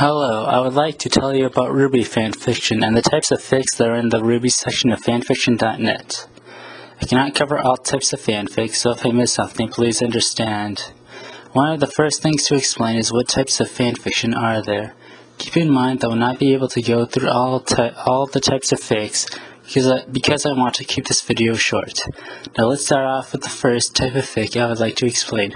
Hello, I would like to tell you about RWBY Fanfiction and the types of fics that are in the RWBY section of fanfiction.net. I cannot cover all types of fanfics, so if I miss something, please understand. One of the first things to explain is what types of fanfiction are there. Keep in mind that I will not be able to go through all the types of fics because I want to keep this video short. Now let's start off with the first type of fic I would like to explain.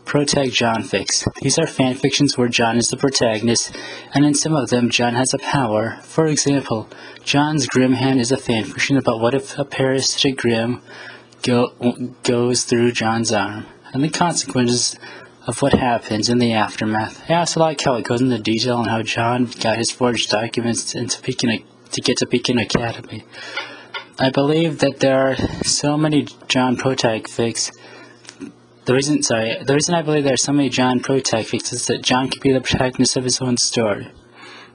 Protag John fics. These are fanfictions where John is the protagonist, and in some of them John has a power. For example, John's Grim Hand is a fanfiction about what if a parasitic Grim goes through John's arm, and the consequences of what happens in the aftermath. I also like how it goes into detail on how John got his forged documents to get to Beacon Academy. I believe that there are so many John Protag fics. The reason I believe there are so many John Protag fics is that John could be the protagonist of his own story.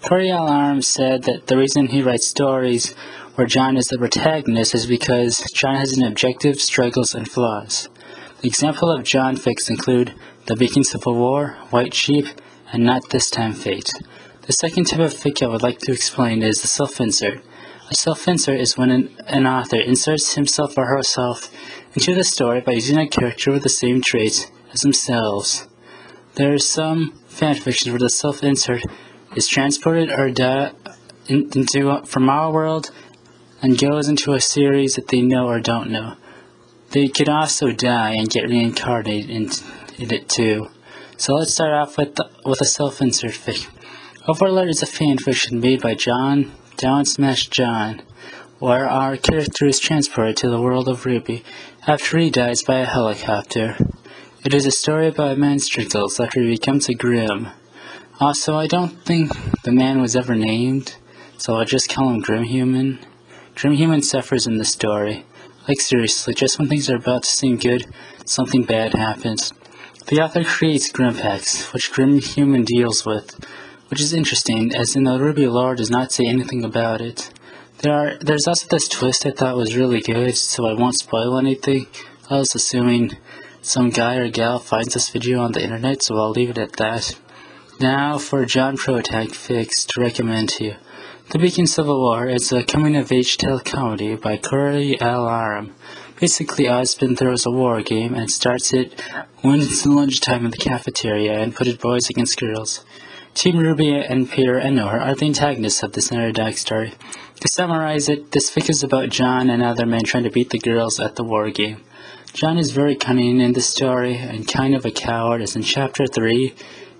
Tori Alarm said that the reason he writes stories where John is the protagonist is because John has an objective, struggles, and flaws. The example of John fics include The Beacon Civil War, White Sheep, and Not This Time Fate. The second type of fic I would like to explain is the self-insert. A self-insert is when an author inserts himself or herself into the story by using a character with the same traits as themselves. There are some fanfictions where the self-insert is transported from our world and goes into a series that they know or don't know. They could also die and get reincarnated in it too. So let's start off with a self-insert fic. Overlord is a fanfiction made by John Down Smash John, where our character is transported to the world of RWBY after he dies by a helicopter. It is a story about a man's struggles after he becomes a Grim. Also, I don't think the man was ever named, so I'll just call him Grim Human. Grim Human suffers in the story. Like seriously, just when things are about to seem good, something bad happens. The author creates Grim Packs, which Grim Human deals with, which is interesting, as in the RWBY lore does not say anything about it. There's also this twist I thought was really good, so I won't spoil anything. I was assuming some guy or gal finds this video on the internet, so I'll leave it at that. Now for John Protag fics to recommend to you. The Beacon Civil War is a coming-of-age tale comedy by Corey L. Aram. Basically, Osmond throws a war game and starts it when it's lunchtime in the cafeteria and pitted boys against girls. Team RWBY and Peter and Nora are the antagonists of this underdog story. To summarize it, this fic is about John and other men trying to beat the girls at the war game. John is very cunning in the story and kind of a coward, as in Chapter 3,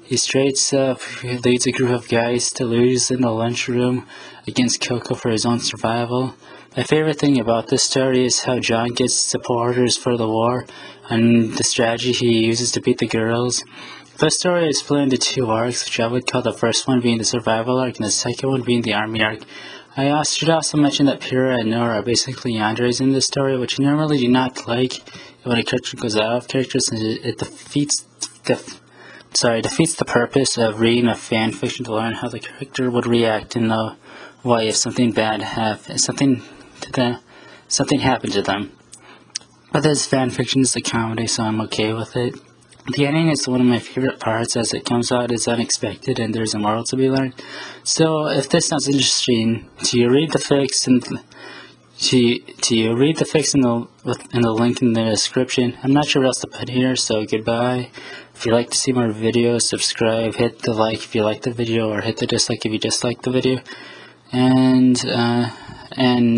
he straight up leads a group of guys to lose in the lunchroom against Coco for his own survival. My favorite thing about this story is how John gets supporters for the war and the strategy he uses to beat the girls. The story is split into two arcs, which I would call the first one being the survival arc and the second one being the army arc. I should also mention that Pyrrha and Nora are basically yanderes in this story, which I normally do not like when a character goes out of character, since it defeats the purpose of reading a fanfiction to learn how the character would react in the way if something bad something happened to them. But this fanfiction is a comedy, so I'm okay with it. The ending is one of my favorite parts, as it comes out as unexpected and there's a moral to be learned. So if this sounds interesting to you, read the fics in the link in the description. I'm not sure what else to put here, so goodbye. If you'd like to see more videos, subscribe, hit the like if you like the video, or hit the dislike if you dislike the video, and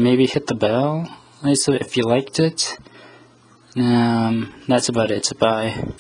maybe hit the bell if you liked it. That's about it. Bye.